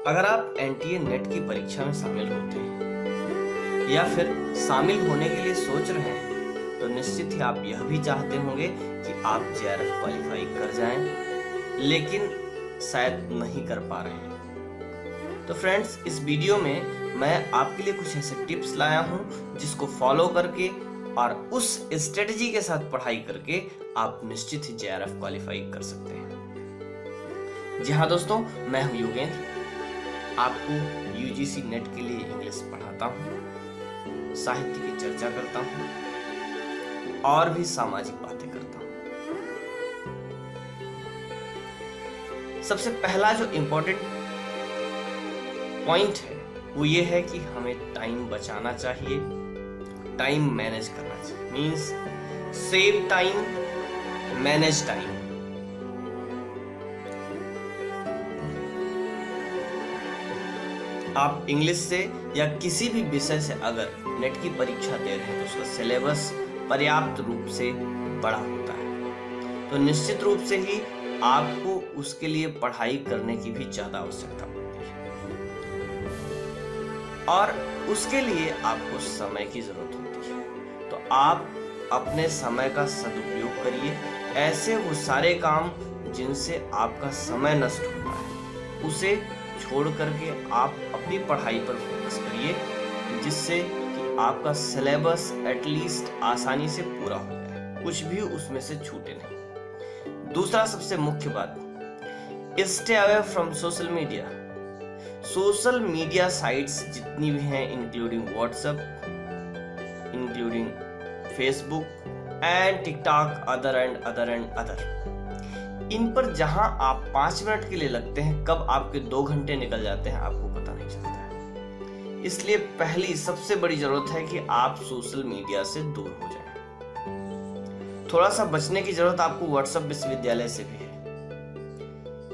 अगर आप NTA net की परीक्षा में शामिल होते हैं या फिर शामिल होने के लिए सोच रहे हैं तो निश्चित ही आप यह भी चाहते होंगे कि आप जेआरएफ क्वालिफाई कर जाएं, लेकिन शायद नहीं कर पा रहे हैं। तो फ्रेंड्स, इस वीडियो में मैं आपके लिए कुछ ऐसे टिप्स लाया हूं जिसको फॉलो करके और उस स्ट्रेटजी के साथ पढ़ाई करके आप निश्चित ही जेआरएफ क्वालिफाई कर सकते हैं। जी हाँ दोस्तों, मैं हूं योगेंद्र, आपको यूजीसी नेट के लिए इंग्लिश पढ़ाता हूँ, साहित्य की चर्चा करता हूँ और भी सामाजिक बातें करता हूँ। सबसे पहला जो इम्पोर्टेंट पॉइंट है वो ये है कि हमें टाइम बचाना चाहिए, टाइम मैनेज करना चाहिए। Means save time, manage time. आप इंग्लिश से या किसी भी विषय से अगर नेट की परीक्षा दे रहे हैं तो उसका सिलेबस पर्याप्त रूप से बड़ा होता है, तो निश्चित रूप से ही आपको उसके लिए पढ़ाई करने की भी ज्यादा आवश्यकता पड़ती है और उसके लिए आपको समय की जरूरत होती है। तो आप अपने समय का सदुपयोग करिए। ऐसे वो सारे काम जिनसे आपका समय नष्ट होता है उसे छोड़ करके आप अपनी पढ़ाई पर फोकस करिए, जिससे कि आपका सिलेबस एटलीस्ट आसानी से पूरा हो जाए, कुछ भी उसमें से छूटे नहीं। दूसरा सबसे मुख्य बात, stay away from social media. Social media sites जितनी भी हैं, including WhatsApp, including Facebook and TikTok, other, इन पर जहां आप 5 मिनट के लिए लगते हैं, कब आपके 2 घंटे निकल जाते हैं आपको पता नहीं चलता है। इसलिए पहली सबसे बड़ी जरूरत है कि आप सोशल मीडिया से दूर हो जाएं। थोड़ा सा बचने की जरूरत आपको व्हाट्सएप विश्वविद्यालय से भी है,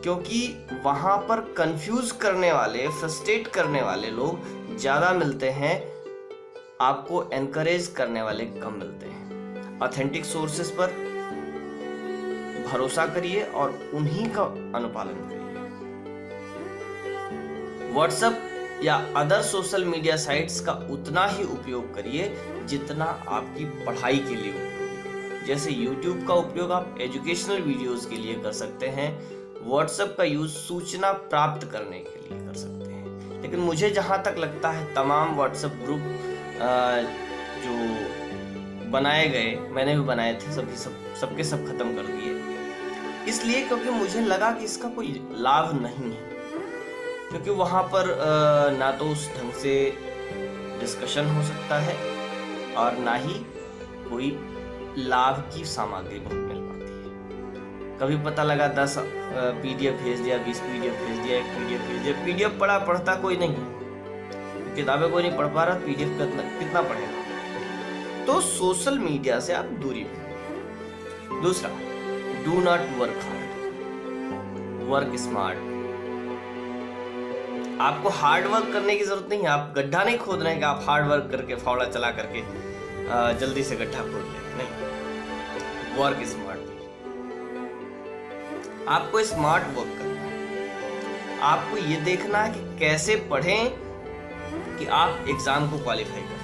क्योंकि वहां पर कंफ्यूज करने वाले, फ्रस्ट्रेट करने वाले लोग ज्यादा मिलते हैं, आपको एनकरेज करने वाले कम मिलते हैं। ऑथेंटिक सोर्सेस पर भरोसा करिए और उन्हीं का अनुपालन करिए। व्हाट्सएप या अदर सोशल मीडिया साइट्स का उतना ही उपयोग करिए जितना आपकी पढ़ाई के लिए उपयोगी हो। जैसे यूट्यूब का उपयोग आप एजुकेशनल वीडियोस के लिए कर सकते हैं, व्हाट्सएप का यूज सूचना प्राप्त करने के लिए कर सकते हैं। लेकिन मुझे जहां तक लगता है तमाम व्हाट्सएप ग्रुप जो बनाए गए, मैंने भी बनाए थे, सबके सब खत्म कर दिए, इसलिए क्योंकि मुझे लगा कि इसका कोई लाभ नहीं है। क्योंकि वहां पर ना तो उस ढंग से डिस्कशन हो सकता है और ना ही कोई लाभ की सामग्री बहुत मिल पाती है। कभी पता लगा 10 पीडीएफ भेज दिया, 20 पीडीएफ भेज दिया, 1 पीडीएफ भेज दिया। पीडीएफ पढ़ता कोई नहीं है, किताबें कोई नहीं पढ़ पा रहा, पीडीएफ कितना पढ़ेगा। तो सोशल मीडिया से आप दूरी में। दूसरा, do not work hard, work smart. आपको हार्ड वर्क करने की जरूरत नहीं है। आप गड्ढा नहीं खोद रहे हैं कि आप हार्ड वर्क करके, फावड़ा चला करके जल्दी से गड्ढा खोद लें, नहीं। वर्क स्मार्ट, आपको स्मार्ट वर्क करना है। आपको ये देखना है कि कैसे पढ़ें कि आप एग्जाम को क्वालिफाई करें।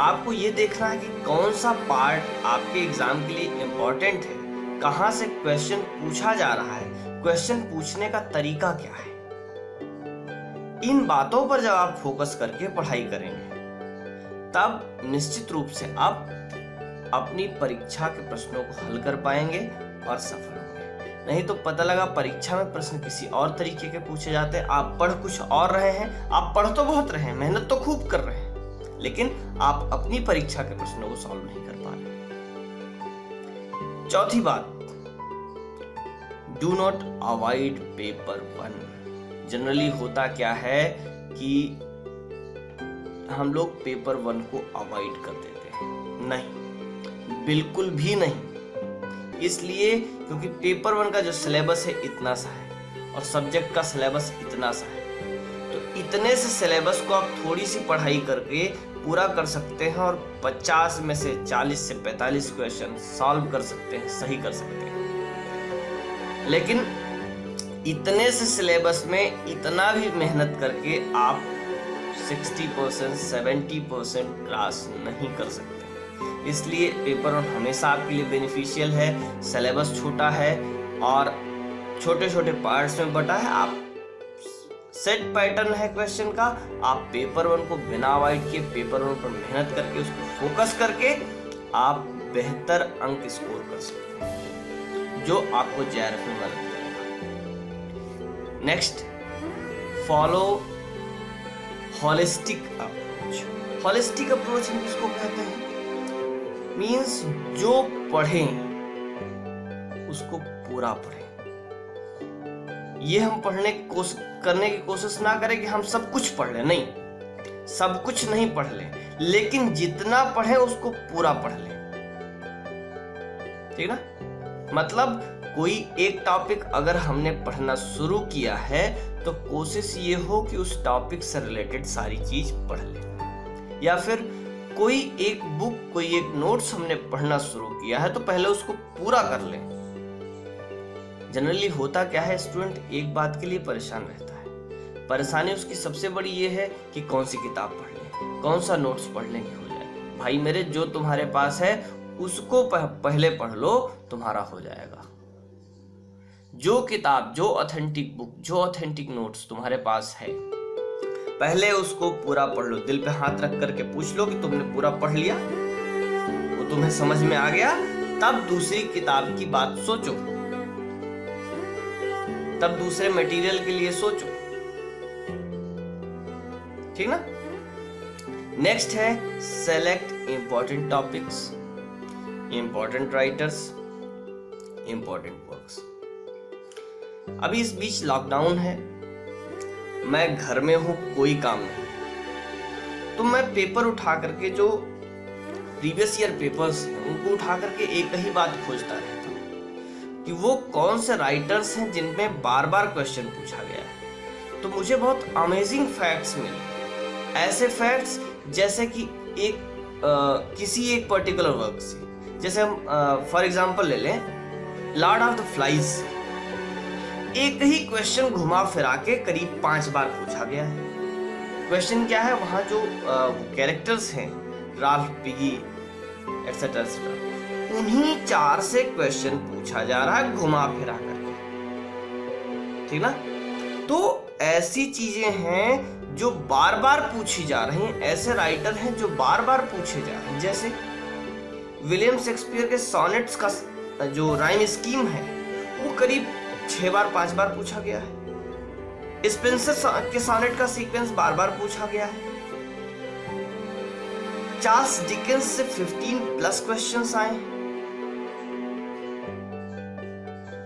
आपको ये देखना है कि कौन सा पार्ट आपके एग्जाम के लिए इंपॉर्टेंट है, कहां से क्वेश्चन पूछा जा रहा है, क्वेश्चन पूछने का तरीका क्या है। इन बातों पर जब आप फोकस करके पढ़ाई करेंगे तब निश्चित रूप से आप अपनी परीक्षा के प्रश्नों को हल कर पाएंगे और सफल होंगे। नहीं तो पता लगा परीक्षा में प्रश्न किसी और तरीके के पूछे जाते हैं, आप पढ़ कुछ और रहे हैं। आप पढ़ तो बहुत रहे हैं, मेहनत तो खूब कर रहे हैं, लेकिन आप अपनी परीक्षा के प्रश्नों को सॉल्व नहीं कर पा रहे। चौथी बात, do not avoid paper 1। Generally होता क्या है कि हम लोग पेपर 1 को अवॉइड कर देते हैं। नहीं, बिल्कुल भी नहीं। इसलिए क्योंकि पेपर 1 का जो सिलेबस है इतना सा है और सब्जेक्ट का सिलेबस इतना सा है, तो इतने से सिलेबस को आप थोड़ी सी पढ़ाई करके पूरा कर सकते हैं और 50 में से 40 से 45 क्वेश्चन सॉल्व कर सकते हैं, सही कर सकते हैं। लेकिन इतने से सिलेबस में इतना भी मेहनत करके आप 60% 70% क्लास नहीं कर सकते। इसलिए पेपर वन हमेशा आपके लिए बेनिफिशियल है। सिलेबस छोटा है और छोटे छोटे पार्ट्स में बटा है। आप सेट पैटर्न है क्वेश्चन का, आप पेपर वन को बिना अवॉइड किए पेपर वन पर मेहनत करके उसको फोकस करके आप बेहतर अंक स्कोर कर सकते हैं, जो आपको जेआरएफ में मदद करेगा। Next, follow holistic approach. Holistic approach हम किसको कहते हैं? मीन्स जो पढ़ें उसको पूरा पढ़ें। ये हम करने की कोशिश ना करें कि हम सब कुछ पढ़ लें, नहीं, सब कुछ नहीं पढ़ लें, लेकिन जितना पढ़े उसको पूरा पढ़ लें, ठीक ना। मतलब कोई एक टॉपिक अगर हमने पढ़ना शुरू किया है तो कोशिश ये हो कि उस टॉपिक से रिलेटेड सारी चीज पढ़ लें। या फिर कोई एक बुक, कोई एक नोट्स हमने पढ़ना शुरू किया है तो पहले उसको पूरा कर लें। जनरली होता क्या है, स्टूडेंट एक बात के लिए परेशान रहता है। परेशानी उसकी सबसे बड़ी ये है कि कौन सी किताब पढ़ लें, कौन सा नोट्स पढ़ लें कि हो जाए। भाई मेरे, जो तुम्हारे पास है उसको पहले पढ़ लो, तुम्हारा हो जाएगा। जो किताब, जो ऑथेंटिक बुक, जो ऑथेंटिक नोट्स तुम्हारे पास है, पहले उसको पूरा पढ़ लो। दिल पे हाथ रख करके पूछ लो कि तुमने पूरा पढ़ लिया, वो तुम्हें समझ में आ गया, तब दूसरी किताब की बात सोचो, तब दूसरे मटेरियल के लिए सोचो, ठीक ना। नेक्स्ट है select important topics, important writers, important works. अभी इस बीच लॉकडाउन है, मैं घर में हूं, कोई काम नहीं, तो मैं पेपर उठा करके जो प्रीवियस ईयर पेपर्स हैं उनको उठा करके एक ही बात खोजता रहता हूं कि वो कौन से राइटर्स हैं जिनमें बार बार क्वेश्चन पूछा गया है। तो मुझे बहुत अमेजिंग फैक्ट्स मिले, ऐसे फैक्ट्स जैसे कि किसी एक पर्टिकुलर वर्क से, जैसे हम फॉर एग्जांपल ले लें लॉर्ड ऑफ द फ्लाइज। एक ही क्वेश्चन घुमा फिरा के करीब 5 बार पूछा गया है। क्वेश्चन क्या है, वहां जो कैरेक्टर्स हैं, राल्फ, पिगी एटसेट्रा एटसेट्रा, उन्हीं 4 से क्वेश्चन पूछा जा रहा है घुमा फिरा करके, ठीक ना। तो ऐसी चीजें हैं जो बार बार पूछी जा रही हैं, ऐसे राइटर हैं जो बार बार पूछे जा रहे हैं। जैसे विलियम शेक्सपियर के सॉनेट्स का जो राइम स्कीम है वो करीब 6 बार 5 बार पूछा गया है। स्पेंसर के सॉनेट का सीक्वेंस बार बार पूछा गया है। चार्ल्स डिकेंस से 15+ क्वेश्चंस आए।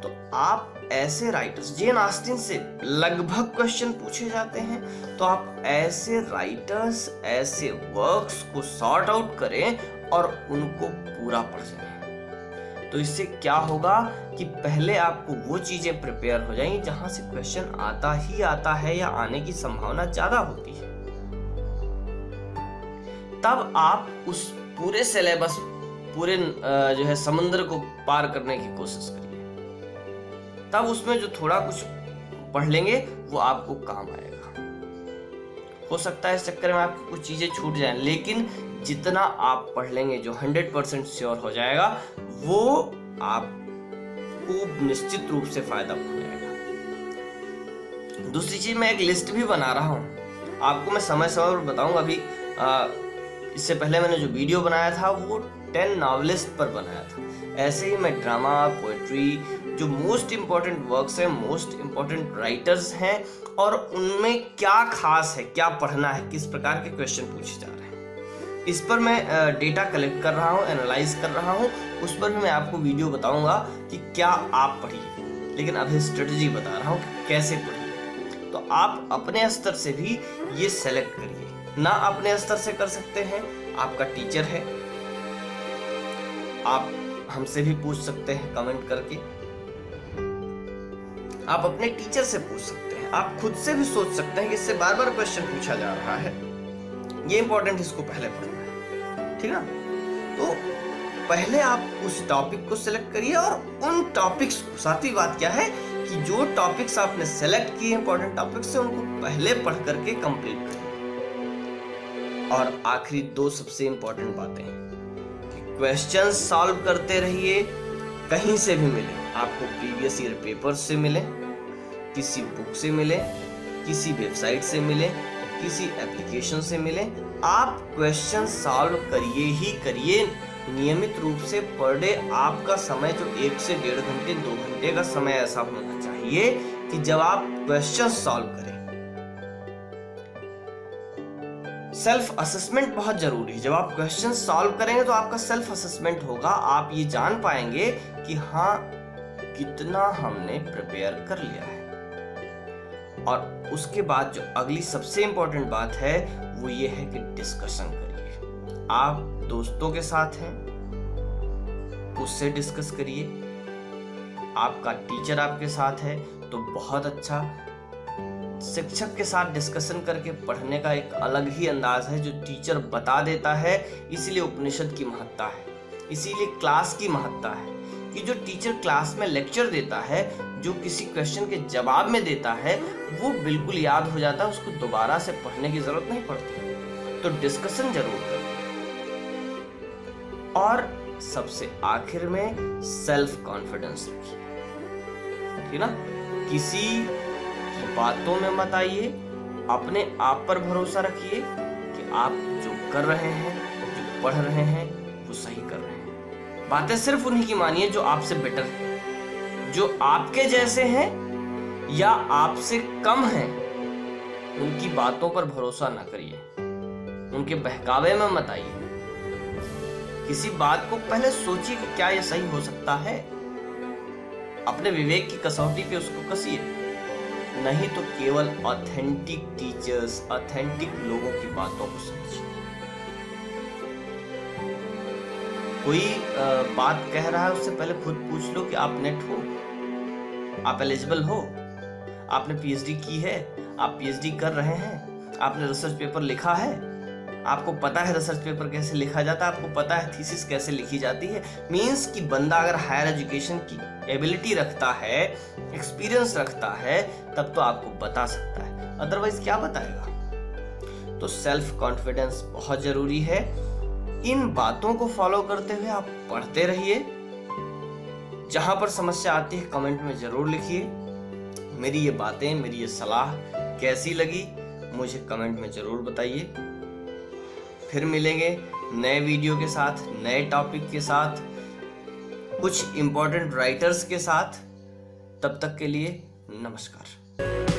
तो आप ऐसे राइटर्स, जेन ऑस्टिन से लगभग क्वेश्चन पूछे जाते हैं, तो आप ऐसे राइटर्स, ऐसे वर्क्स को सॉर्ट आउट करें और उनको पूरा पढ़ जाएं। तो इससे क्या होगा कि पहले आपको वो चीजें प्रिपेयर हो जाएंगी जहां से क्वेश्चन आता ही आता है या आने की संभावना ज्यादा होती है। तब आप उस पूरे सिलेबस, पूरे जो है समुद्र को पार करने की कोशिश करिए। तब उसमें जो थोड़ा कुछ पढ़ लेंगे वो आपको काम आएगा। हो सकता है इस चक्कर में आपको कुछ चीजें छूट जाएं, लेकिन जितना आप पढ़ लेंगे, जो 100% श्योर हो जाएगा, वो आपको निश्चित रूप से फायदा पहुंचाएगा। दूसरी चीज, मैं एक लिस्ट भी बना रहा हूं, आपको मैं समय समय पर बताऊंगा। अभी इससे पहले मैंने जो वीडियो बनाया था वो 10 नॉवेलिस्ट पर बनाया था। ऐसे ही मैं ड्रामा, पोएट्री, जो मोस्ट इम्पॉर्टेंट वर्क्स हैं, मोस्ट इम्पॉर्टेंट राइटर्स हैं, और उनमें क्या खास है, क्या पढ़ना है, किस प्रकार के क्वेश्चन पूछे जा रहे हैं, इस पर मैं डेटा कलेक्ट कर रहा हूँ, एनालाइज कर रहा हूँ। उस पर भी मैं आपको वीडियो बताऊंगा कि क्या आप पढ़िए, लेकिन अभी स्ट्रेटजी बता रहा हूँ कि कैसे पढ़िए। तो आप अपने स्तर से भी ये सेलेक्ट करिए। ना अपने स्तर से कर सकते हैं, आपका टीचर है, आप हमसे भी पूछ सकते हैं कमेंट करके, आप अपने टीचर से पूछ सकते हैं, आप खुद से भी सोच सकते हैं कि इससे बार बार क्वेश्चन पूछा जा रहा है, ये इंपॉर्टेंट, इसको पहले पढ़ना है, ठीक ना। तो पहले आप उस टॉपिक को सिलेक्ट करिए और उन टॉपिक्स को, सातवीं बात क्या है कि जो टॉपिक्स आपने सेलेक्ट किए इंपॉर्टेंट टॉपिक्स से उनको पहले पढ़ करके कंप्लीट करें। और आखिरी 2 सबसे इंपॉर्टेंट बातें, क्वेश्चन सॉल्व करते रहिए, कहीं से भी मिले, आपको प्रीवियस ईयर पेपर से मिले, किसी बुक से मिले, किसी वेबसाइट से मिले, किसी एप्लीकेशन से मिले, आप क्वेश्चन सॉल्व करिए ही करिए नियमित रूप से। पर डे आपका समय जो 1 से 1.5 घंटे 2 घंटे का समय ऐसा होना चाहिए कि जब आप क्वेश्चन सॉल्व करें। सेल्फ असेसमेंट बहुत जरूरी है। जब आप क्वेश्चन सॉल्व करेंगे तो आपका सेल्फ असेसमेंट होगा, आप ये जान पाएंगे कि हाँ कितना हमने प्रिपेयर कर लिया है। और उसके बाद जो अगली सबसे इंपॉर्टेंट बात है वो ये है कि डिस्कशन करिए। आप दोस्तों के साथ हैं, उससे डिस्कस करिए। आपका टीचर आपके साथ है तो बहुत अच्छा। शिक्षक के साथ डिस्कशन करके पढ़ने का एक अलग ही अंदाज है जो टीचर बता देता है। इसीलिए उपनिषद की महत्ता है, इसीलिए क्लास की महत्ता है कि जो टीचर क्लास में लेक्चर देता है, जो किसी क्वेश्चन के जवाब में देता है, वो बिल्कुल याद हो जाता है, उसको दोबारा से पढ़ने की जरूरत नहीं पड़ती। तो डिस्कशन जरूर करें। और सबसे आखिर में सेल्फ कॉन्फिडेंस रखिए, ठीक ना। किसी की बातों में मत आइए, अपने आप पर भरोसा रखिए कि आप जो कर रहे हैं, जो पढ़ रहे हैं, वो सही कर रहे हैं। बातें सिर्फ उन्हीं की मानिए जो आपसे बेटर है, जो आपके जैसे हैं या आपसे कम हैं, उनकी बातों पर भरोसा ना करिए, उनके बहकावे में मत आइए। किसी बात को पहले सोचिए कि क्या यह सही हो सकता है, अपने विवेक की कसौटी पे उसको कसिए, नहीं तो केवल ऑथेंटिक टीचर्स, ऑथेंटिक लोगों की बातों को समझिए। कोई बात कह रहा है उससे पहले खुद पूछ लो कि आप नेट हो, आप एलिजिबल हो, आपने पीएचडी की है, आप पीएचडी कर रहे हैं, आपने रिसर्च पेपर लिखा है, आपको पता है रिसर्च पेपर कैसे लिखा जाता है, आपको पता है थीसिस कैसे लिखी जाती है। मींस कि बंदा अगर हायर एजुकेशन की एबिलिटी रखता है, एक्सपीरियंस रखता है, तब तो आपको बता सकता है, अदरवाइज क्या बताएगा। तो सेल्फ कॉन्फिडेंस बहुत जरूरी है। इन बातों को फॉलो करते हुए आप पढ़ते रहिए। जहां पर समस्या आती है कमेंट में जरूर लिखिए। मेरी ये बातें, मेरी ये सलाह कैसी लगी मुझे कमेंट में जरूर बताइए। फिर मिलेंगे नए वीडियो के साथ, नए टॉपिक के साथ, कुछ इंपॉर्टेंट राइटर्स के साथ। तब तक के लिए नमस्कार।